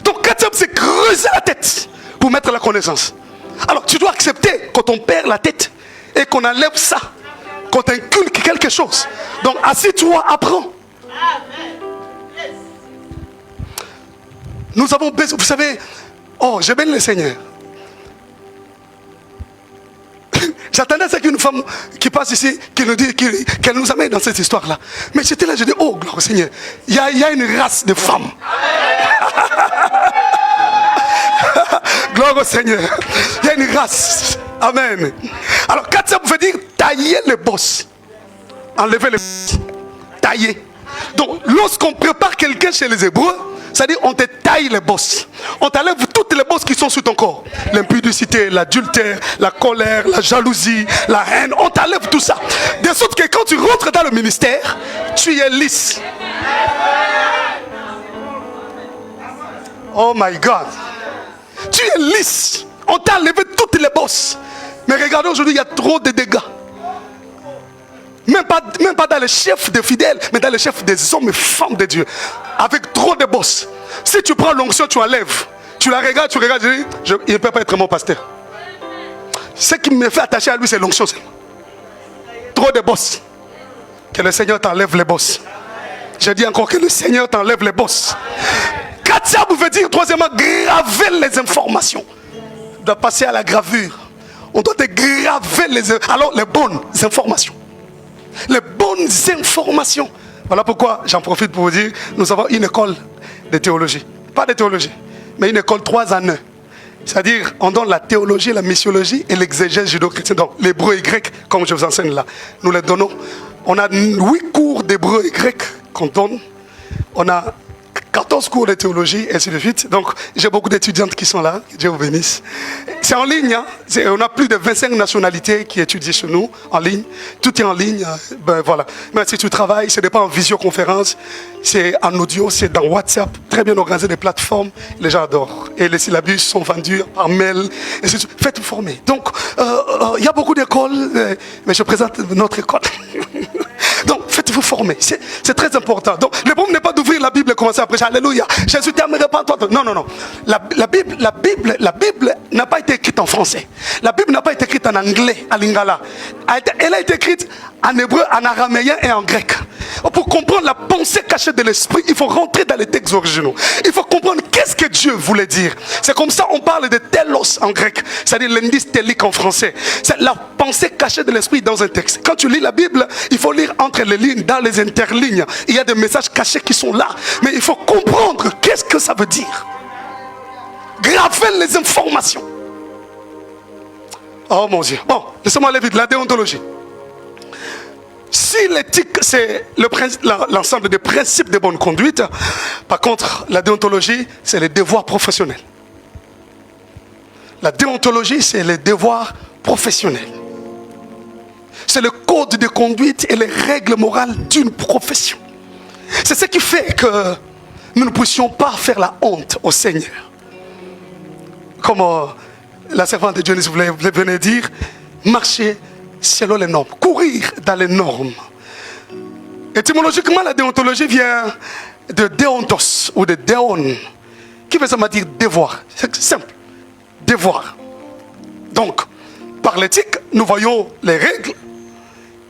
Donc, Katiab, c'est creuser la tête pour mettre la connaissance. Alors, tu dois accepter quand on perd la tête et qu'on enlève ça, qu'on inculque quelque chose. Donc, assis-toi, apprends. Nous avons besoin, vous savez, oh, je bénis le Seigneur. J'attendais à ce qu'une femme qui passe ici, qui nous dit, qu'elle nous amène dans cette histoire-là. Mais j'étais là, je dis, oh, gloire au Seigneur, il y a une race de femmes. Gloire au Seigneur. Il y a une race. Amen. Alors, Katiab veut dire tailler les bosses. Enlever les bosses. Tailler. Donc, lorsqu'on prépare quelqu'un chez les Hébreux, c'est-à-dire on te taille les bosses. On t'enlève toutes les bosses qui sont sur ton corps. L'impudicité, l'adultère, la colère, la jalousie, la haine. On t'enlève tout ça. De sorte que quand tu rentres dans le ministère, tu es lisse. Oh my God. Tu es lisse. On t'a enlevé toutes les bosses. Mais regardez, aujourd'hui, il y a trop de dégâts. Même pas dans les chefs des fidèles, mais dans les chefs des hommes et femmes de Dieu. Avec trop de bosses. Si tu prends l'onction, tu enlèves. Tu la regardes, tu dis, il ne peut pas être mon pasteur. Ce qui me fait attacher à lui, c'est l'onction. Trop de bosses. Que le Seigneur t'enlève les bosses. Je dis encore que le Seigneur t'enlève les bosses. Katsab veut dire, troisièmement, graver les informations. On doit passer à la gravure. On doit graver les bonnes informations. Les bonnes informations. Voilà pourquoi j'en profite pour vous dire, nous avons une école de théologie. Pas de théologie, mais une école 3 en 1. C'est-à-dire, on donne la théologie, la missiologie et l'exégèse judéo-chrétienne. Donc, l'hébreu et grec, comme je vous enseigne là, nous les donnons. On a 8 cours d'hébreu et grec qu'on donne. On a 14 cours de théologie, et ainsi de suite. Donc, j'ai beaucoup d'étudiantes qui sont là. Que Dieu vous bénisse. C'est en ligne. Hein? On a plus de 25 nationalités qui étudient chez nous, en ligne. Tout est en ligne. Ben, voilà. Mais si tu travailles, ce n'est pas en visioconférence, c'est en audio, c'est dans WhatsApp. Très bien organisé, des plateformes. Les gens adorent. Et les syllabus sont vendus par mail. Et faites-vous former. Donc, il y a beaucoup d'écoles, mais je présente notre école. Donc, faites-vous former. C'est très important. Donc, le problème n'est pas d'ouvrir la Bible et commencer à prêcher. Alléluia. Jésus t'aimerait pas toi. Non, non, non. La Bible n'a pas été écrite en français. La Bible n'a pas été écrite en anglais, à lingala. Elle a été écrite en hébreu, en araméen et en grec. Pour comprendre la pensée cachée de l'esprit, il faut rentrer dans les textes originaux. Il faut comprendre qu'est-ce que Dieu voulait dire. C'est comme ça on parle de telos en grec, c'est-à-dire l'indice télique en français. C'est la pensée cachée de l'esprit dans un texte. Quand tu lis la Bible, il faut lire entre les lignes, dans les interlignes. Il y a des messages cachés qui sont là. Mais il faut comprendre qu'est-ce que ça veut dire. Graver les informations. Oh mon Dieu. Bon, laissez-moi aller vite. La déontologie. Si l'éthique, c'est l'ensemble des principes de bonne conduite, par contre, la déontologie, c'est les devoirs professionnels. La déontologie, c'est les devoirs professionnels. C'est le code de conduite et les règles morales d'une profession. C'est ce qui fait que nous ne puissions pas faire la honte au Seigneur. Comme la servante de Dieu venait dire, marcher selon les normes, courir dans les normes. Étymologiquement, la déontologie vient de déontos ou de déon, qui veut ça dire devoir. C'est simple, devoir. Donc, par l'éthique, nous voyons les règles,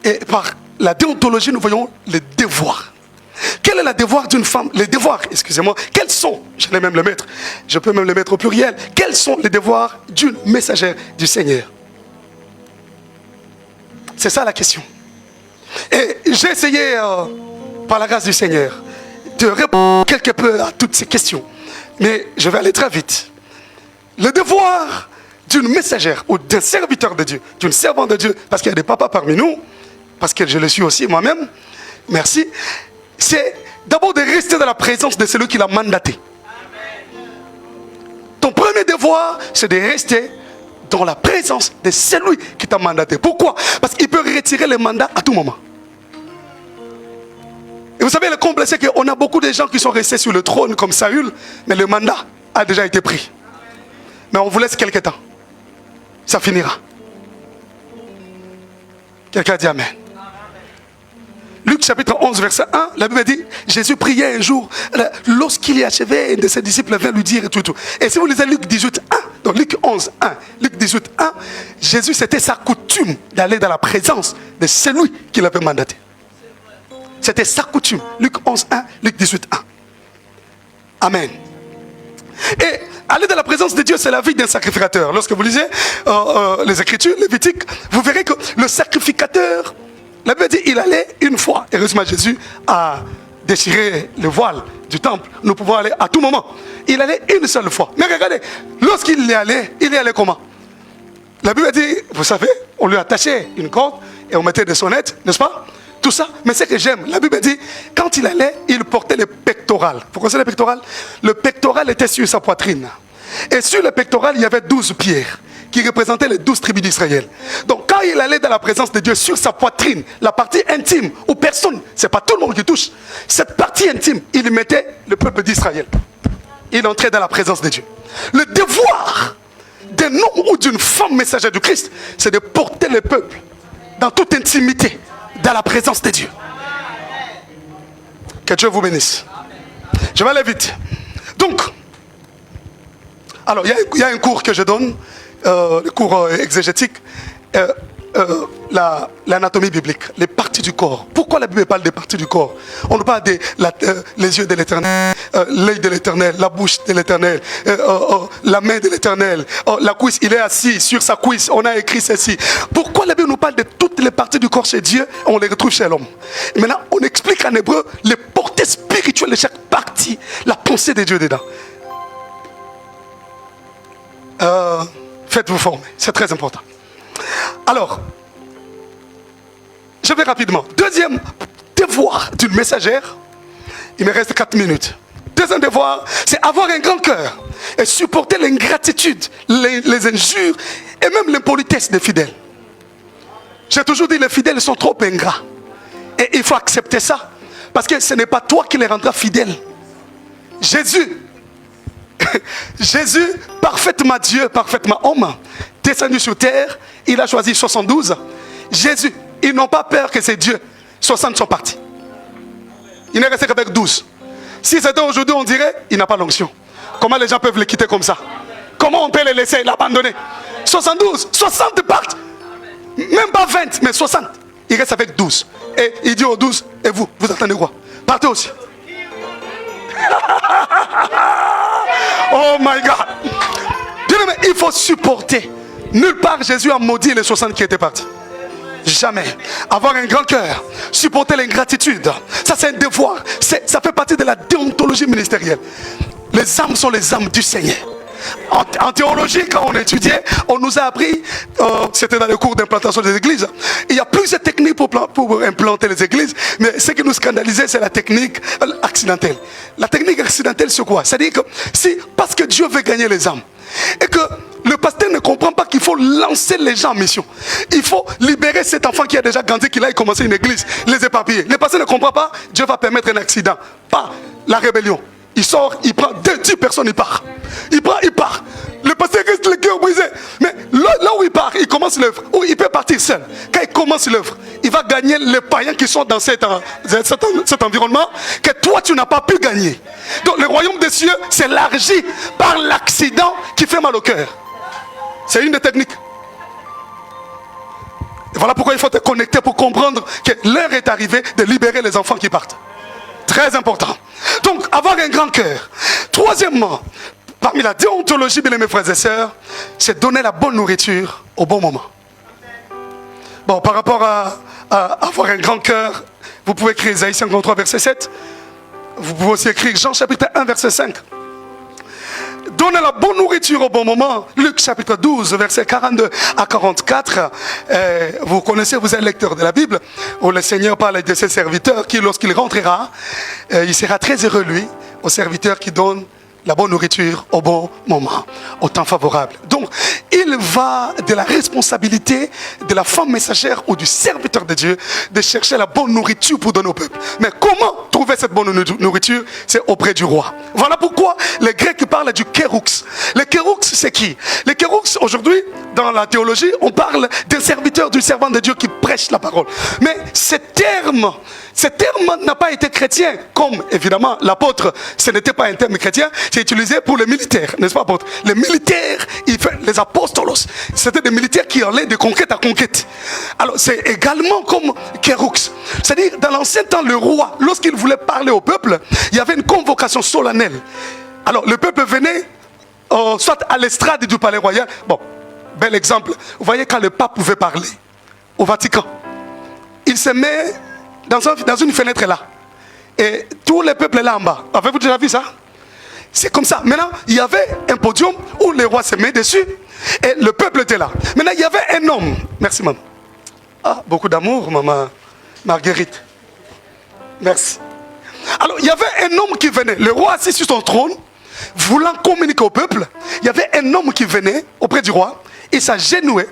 et par la déontologie, nous voyons les devoirs. Quel est le devoir d'une femme? Les devoirs, excusez-moi, quels sont, je vais même le mettre, je peux même le mettre au pluriel, quels sont les devoirs d'une messagère du Seigneur? C'est ça la question. Et j'ai essayé, par la grâce du Seigneur, de répondre quelque peu à toutes ces questions. Mais je vais aller très vite. Le devoir d'une messagère ou d'un serviteur de Dieu, d'une servante de Dieu, parce qu'il y a des papas parmi nous, parce que je le suis aussi moi-même, merci, c'est d'abord de rester dans la présence de celui qui l'a mandaté. Ton premier devoir, c'est de rester dans la présence de celui qui t'a mandaté. Pourquoi? Parce qu'il peut retirer le mandat à tout moment. Et vous savez, le comble, c'est qu'on a beaucoup de gens qui sont restés sur le trône comme Saül, mais le mandat a déjà été pris. Mais on vous laisse quelque temps. Ça finira. Quelqu'un dit Amen. Luc chapitre 11 verset 1, la Bible dit, Jésus priait un jour, lorsqu'il y achevait, un de ses disciples vint lui dire et tout. Et si vous lisez Luc 18, 1, donc Luc 11, 1, Luc 18, 1, Jésus, c'était sa coutume d'aller dans la présence de celui qui l'avait mandaté. C'était sa coutume. Luc 11, 1, Luc 18, 1. Amen. Et aller dans la présence de Dieu, c'est la vie d'un sacrificateur. Lorsque vous lisez les Écritures, Lévitique, vous verrez que le sacrificateur, la Bible dit, il allait une fois. Heureusement, Jésus a déchiré le voile du temple. Nous pouvons aller à tout moment. Il allait une seule fois. Mais regardez, lorsqu'il y allait comment? La Bible dit, vous savez, on lui attachait une corde et on mettait des sonnettes, n'est-ce pas? Tout ça. Mais ce que j'aime, la Bible dit, quand il allait, il portait le pectoral. Vous connaissez le pectoral? Le pectoral était sur sa poitrine. Et sur le pectoral, il y avait 12 pierres qui représentaient les 12 tribus d'Israël. Donc quand il allait dans la présence de Dieu, sur sa poitrine, la partie intime, où personne, c'est pas tout le monde qui touche, cette partie intime, il mettait le peuple d'Israël. Il entrait dans la présence de Dieu. Le devoir d'un homme ou d'une femme messagère du Christ, c'est de porter le peuple dans toute intimité, dans la présence de Dieu. Que Dieu vous bénisse. Je vais aller vite. Donc, alors il y a un cours que je donne, le cours exégétique. l'anatomie biblique, les parties du corps. Pourquoi la Bible parle des parties du corps? On ne parle des les yeux de l'Éternel, l'œil de l'Éternel, la bouche de l'Éternel, la main de l'Éternel, la cuisse, il est assis sur sa cuisse, on a écrit ceci. Pourquoi la Bible nous parle de toutes les parties du corps chez Dieu? On les retrouve chez l'homme. Et maintenant, on explique en hébreu les portées spirituelles de chaque partie, la pensée de Dieu dedans. Faites-vous former, c'est très important. Alors, je vais rapidement. Deuxième devoir d'une messagère, il me reste 4 minutes. Deuxième devoir, c'est avoir un grand cœur et supporter l'ingratitude, les injures et même l'impolitesse des fidèles. J'ai toujours dit que les fidèles sont trop ingrats. Et il faut accepter ça, parce que ce n'est pas toi qui les rendras fidèles. Jésus, parfaitement Dieu, parfaitement homme, descendu sur terre, il a choisi 72. Jésus, ils n'ont pas peur que c'est Dieu. 60 sont partis. Il n'est resté qu'avec 12. Si c'était aujourd'hui, on dirait, il n'a pas l'onction. Comment les gens peuvent les quitter comme ça? Comment on peut les laisser, l'abandonner? 72, 60 partent. Même pas 20, mais 60. Il reste avec 12. Et il dit aux 12, et vous attendez quoi? Partez aussi. Oh my God. Bien-aimé, il faut supporter. Nulle part Jésus a maudit les 60 qui étaient partis. Jamais. Avoir un grand cœur, supporter l'ingratitude, ça c'est un devoir. Ça fait partie de la déontologie ministérielle. Les âmes sont les âmes du Seigneur. En théologie, quand on étudiait, on nous a appris, c'était dans le cours d'implantation des églises, il y a plusieurs techniques pour implanter les églises, mais ce qui nous scandalisait, c'est la technique accidentelle. La technique accidentelle, c'est quoi? C'est-à-dire que si, parce que Dieu veut gagner les âmes, et que le pasteur ne comprend pas qu'il faut lancer les gens en mission, il faut libérer cet enfant qui a déjà grandi, qu'il aille commencer une église, les éparpiller. Le pasteur ne comprend pas, Dieu va permettre un accident, pas la rébellion. Il sort, il prend 10 personnes, il part. Il part. Le pasteur reste le cœur brisé. Mais là où il part, il commence l'œuvre. Ou il peut partir seul. Quand il commence l'œuvre, il va gagner les païens qui sont dans cet environnement que toi tu n'as pas pu gagner. Donc le royaume des cieux s'élargit par l'accident qui fait mal au cœur. C'est une des techniques. Et voilà pourquoi il faut te connecter pour comprendre que l'heure est arrivée de libérer les enfants qui partent. Très important. Donc, avoir un grand cœur. Troisièmement, parmi la déontologie, bien mes frères et sœurs, c'est donner la bonne nourriture au bon moment. Bon, par rapport à avoir un grand cœur, vous pouvez écrire Isaïe 53, verset 7. Vous pouvez aussi écrire Jean chapitre 1, verset 5. Donnez la bonne nourriture au bon moment. Luc chapitre 12, verset 42 à 44. Vous connaissez, vous êtes lecteur de la Bible, où le Seigneur parle de ses serviteurs qui, lorsqu'il rentrera, il sera très heureux, lui, aux serviteurs qui donnent la bonne nourriture au bon moment, au temps favorable. Donc, il va de la responsabilité de la femme messagère ou du serviteur de Dieu de chercher la bonne nourriture pour donner au peuple. Mais comment trouver cette bonne nourriture? C'est auprès du roi. Voilà pourquoi les Grecs parlent du kéroux. Le kéroux, c'est qui? Le kéroux, aujourd'hui, dans la théologie, on parle d'un serviteur, du servant de Dieu qui prêche la parole. Mais ce terme n'a pas été chrétien, comme évidemment l'apôtre, ce n'était pas un terme chrétien, c'est utilisé pour les militaires, n'est-ce pas apôtre? Les militaires, les apostolos, c'était des militaires qui allaient de conquête à conquête. Alors c'est également comme kéroux. C'est-à-dire, dans l'ancien temps, le roi, lorsqu'il voulait parler au peuple, il y avait une convocation solennelle. Alors le peuple venait, soit à l'estrade du palais royal. Bon, bel exemple, vous voyez quand le pape pouvait parler au Vatican, il se met dans une fenêtre là. Et tous les peuples là en bas. Avez-vous déjà vu ça? C'est comme ça. Maintenant, il y avait un podium où le roi se met dessus. Et le peuple était là. Maintenant, il y avait un homme. Merci, maman. Ah, beaucoup d'amour, maman Marguerite. Merci. Alors, il y avait un homme qui venait. Le roi assis sur son trône, voulant communiquer au peuple. Il y avait un homme qui venait auprès du roi. Il s'agenouillait.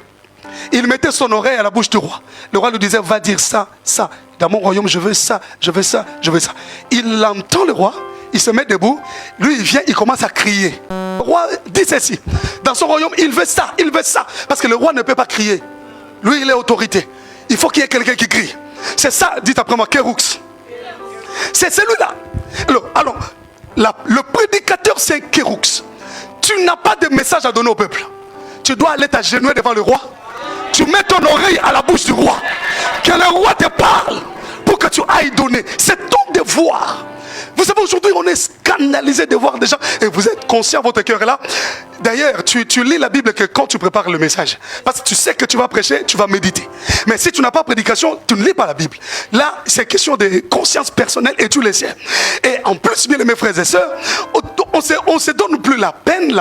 Il mettait son oreille à la bouche du roi. Le roi lui disait, va dire ça, ça. Dans mon royaume, je veux ça, je veux ça, je veux ça. Il entend le roi, il se met debout. Lui, il vient, il commence à crier. Le roi dit ceci. Dans son royaume, il veut ça, il veut ça. Parce que le roi ne peut pas crier. Lui, il est autorité. Il faut qu'il y ait quelqu'un qui crie. C'est ça, dites après moi, kéroux. C'est celui-là. Alors le prédicateur, c'est un kéroux. Tu n'as pas de message à donner au peuple. Tu dois aller t'agenouiller devant le roi Tu mets ton oreille à la bouche du roi. Que le roi te parle pour que tu ailles donner. C'est ton devoir. Vous savez, aujourd'hui, on est scandalisé de voir des gens. Et vous êtes conscient, votre cœur est là. D'ailleurs, tu lis la Bible que quand tu prépares le message. Parce que tu sais que tu vas prêcher, tu vas méditer. Mais si tu n'as pas prédication, tu ne lis pas la Bible. Là, c'est question de conscience personnelle et tu le sais. Et en plus, bien mes frères et sœurs, on se donne plus la peine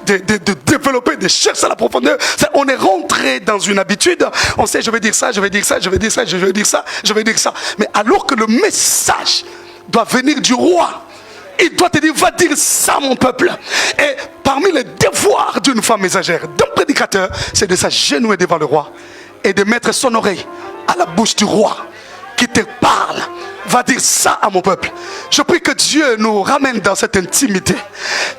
de développer, de chercher à la profondeur. On est rentré dans une habitude. On sait, je vais dire ça, je vais dire ça, je vais dire ça, je vais dire ça, je vais dire ça. Mais alors que le message doit venir du roi, il doit te dire, va dire ça mon peuple. Et parmi les devoirs d'une femme messagère, d'un prédicateur, c'est de s'agenouiller devant le roi et de mettre son oreille à la bouche du roi qui te parle. Va dire ça à mon peuple. Je prie que Dieu nous ramène dans cette intimité,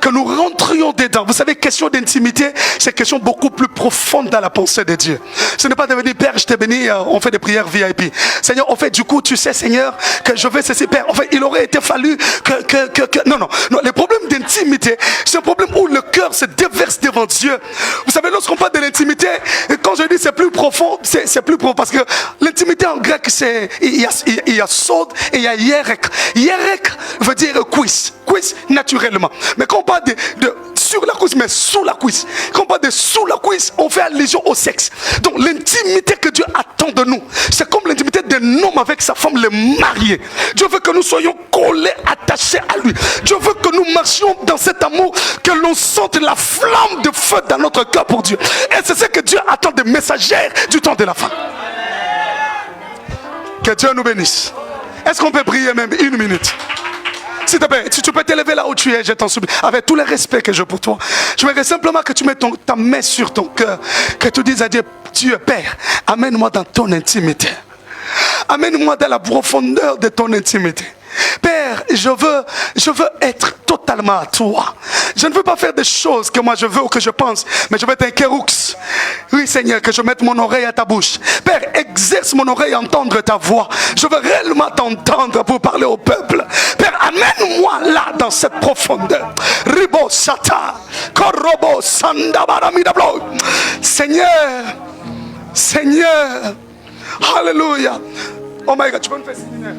que nous rentrions dedans. Vous savez, question d'intimité, c'est question beaucoup plus profonde dans la pensée de Dieu. Ce n'est pas de venir, Père, je t'ai béni, on fait des prières VIP. Seigneur, on fait du coup, tu sais, Seigneur, que je vais ceci, Père. En fait, il aurait été fallu que... Non, les problèmes d'intimité, c'est un problème où le cœur se déverse devant Dieu. Vous savez, lorsqu'on parle de l'intimité, quand je dis c'est plus profond, c'est plus profond, parce que l'intimité en grec, c'est... Il y a sod, et il y a hierek. Hierek veut dire cuisse. Cuisse naturellement. Mais quand on parle de sur la cuisse, mais sous la cuisse. Quand on parle de sous la cuisse, on fait allusion au sexe. Donc l'intimité que Dieu attend de nous, c'est comme l'intimité d'un homme avec sa femme, le marié. Dieu veut que nous soyons collés, attachés à lui. Dieu veut que nous marchions dans cet amour, que l'on sente la flamme de feu dans notre cœur pour Dieu. Et c'est ce que Dieu attend des messagères du temps de la fin. Que Dieu nous bénisse. Est-ce qu'on peut prier même une minute? S'il te plaît, si tu peux t'élever là où tu es, je t'en supplie, avec tout le respect que j'ai pour toi. Je voudrais simplement que tu mettes ta main sur ton cœur, que tu dises à Dieu, Dieu Père, amène-moi dans ton intimité. Amène-moi dans la profondeur de ton intimité. Père, je veux être totalement à toi. Je ne veux pas faire des choses que moi je veux ou que je pense, mais je veux être un kéroux. Oui Seigneur, que je mette mon oreille à ta bouche. Père, exerce mon oreille à entendre ta voix. Je veux réellement t'entendre pour parler au peuple. Père, amène-moi là dans cette profondeur. Ribo Sata, Korobo Sandabaramidablo. Seigneur, Alléluia. Oh my God, tu peux me faire signer.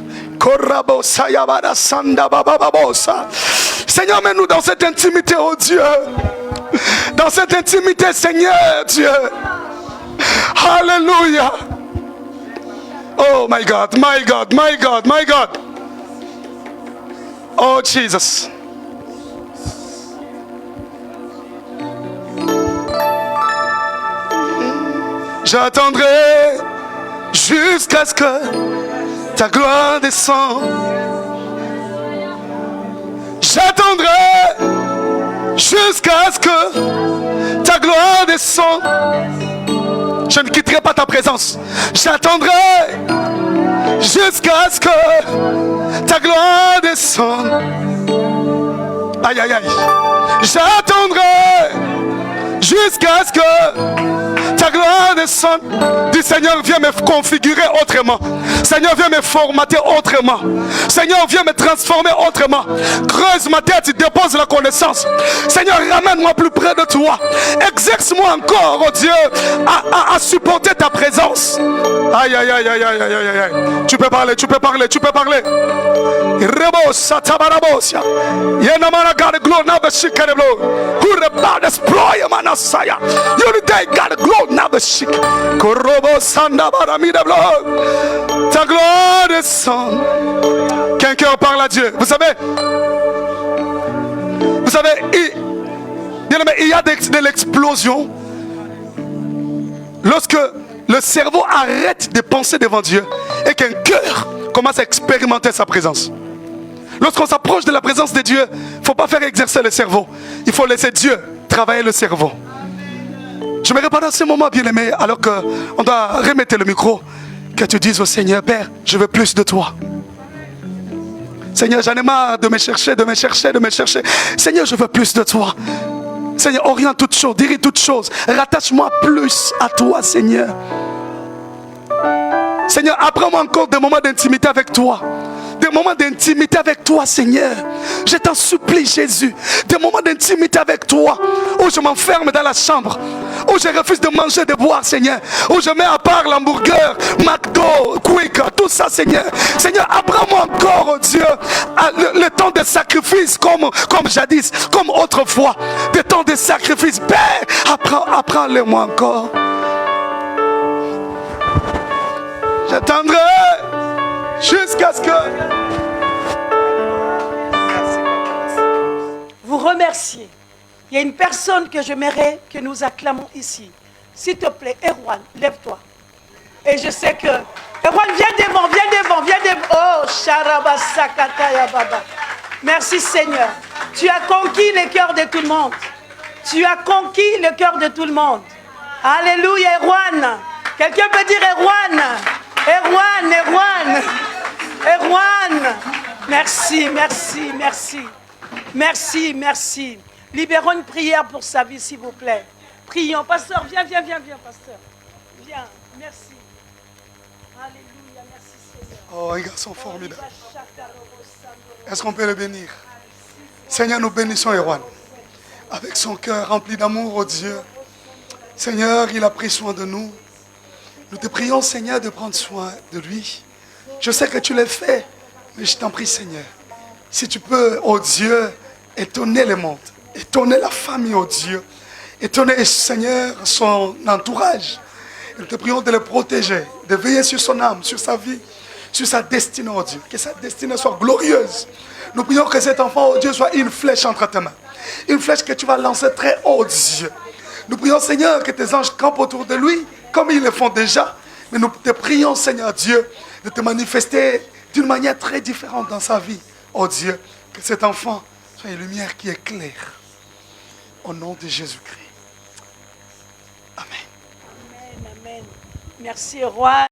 Seigneur, mets-nous dans cette intimité, oh Dieu. Dans cette intimité, Seigneur Dieu. Alléluia. Oh my God, my God, my God, my God. Oh Jesus. J'attendrai jusqu'à ce que ta gloire descend. J'attendrai jusqu'à ce que ta gloire descende. Je ne quitterai pas ta présence. J'attendrai jusqu'à ce que ta gloire descende. Aïe aïe aïe. J'attendrai jusqu'à ce que ta gloire descende. Dis Seigneur, viens me configurer autrement. Seigneur, viens me formater autrement. Seigneur, viens me transformer autrement. Creuse ma tête, dépose la connaissance. Seigneur, ramène-moi plus près de toi. Exerce-moi encore, oh Dieu, à supporter ta présence. Aïe, aïe, aïe, aïe, aïe, aïe, aïe, aïe. Tu peux parler, tu peux parler, tu peux parler. Rebosa tabarabosia. Yenamana God glory now the shik and blow. Who the bad exploit manasaya. You the day God glory now the shik. Korobo sanda baramida blow. Ta gloire descend. Quelqu'un parle à Dieu. Vous savez, il y a de l'explosion lorsque le cerveau arrête de penser devant Dieu et qu'un cœur commence à expérimenter sa présence. Lorsqu'on s'approche de la présence de Dieu, il ne faut pas faire exercer le cerveau. Il faut laisser Dieu travailler le cerveau. Je me répète dans ce moment, bien-aimé, alors qu'on doit remettre le micro, que tu dises au Seigneur, Père, je veux plus de toi. Seigneur, j'en ai marre de me chercher. Seigneur, je veux plus de toi. Seigneur, oriente toutes choses, dirige toutes choses. Rattache-moi plus à toi, Seigneur. Seigneur, apprends-moi encore des moments d'intimité avec toi. Des moments d'intimité avec toi, Seigneur. Je t'en supplie, Jésus. Des moments d'intimité avec toi. Où je m'enferme dans la chambre. Où où je refuse de manger, de boire, Seigneur, où je mets à part l'hamburger, McDo, Quick, tout ça, Seigneur. Seigneur, apprends-moi encore, oh Dieu, le temps de sacrifice, comme jadis, comme autrefois, des temps de sacrifice. Père, apprends-le-moi encore. J'attendrai jusqu'à ce que... Vous remercier. Il y a une personne que j'aimerais que nous acclamons ici. S'il te plaît, Erwan, lève-toi. Et je sais que... Erwan, viens devant, viens devant, viens devant. Oh, Sharabasakataya Baba. Merci Seigneur. Tu as conquis le cœur de tout le monde. Tu as conquis le cœur de tout le monde. Alléluia, Erwan. Quelqu'un peut dire Erwan. Erwan, Erwan. Erwan. Merci, merci, merci. Merci, merci. Libérons une prière pour sa vie, s'il vous plaît. Prions. Pasteur, viens, pasteur. Viens, merci. Alléluia, merci Seigneur. Oh, un garçon formidable. Est-ce qu'on peut le bénir? Seigneur, nous bénissons Erwan. Avec son cœur rempli d'amour, oh Dieu. Seigneur, il a pris soin de nous. Nous te prions, Seigneur, de prendre soin de lui. Je sais que tu l'as fait, mais je t'en prie, Seigneur. Si tu peux, oh Dieu, étonner le monde, étonner la famille, oh Dieu, étonner, Seigneur, son entourage. Nous te prions de le protéger, de veiller sur son âme, sur sa vie, sur sa destinée, oh Dieu. Que sa destinée soit glorieuse. Nous prions que cet enfant, oh Dieu, soit une flèche entre tes mains. Une flèche que tu vas lancer très haut, oh Dieu. Nous prions, Seigneur, que tes anges campent autour de lui, comme ils le font déjà. Mais nous te prions, Seigneur Dieu, de te manifester d'une manière très différente dans sa vie. Oh Dieu, que cet enfant soit une lumière qui éclaire. Au nom de Jésus-Christ. Amen. Amen, amen. Merci, roi.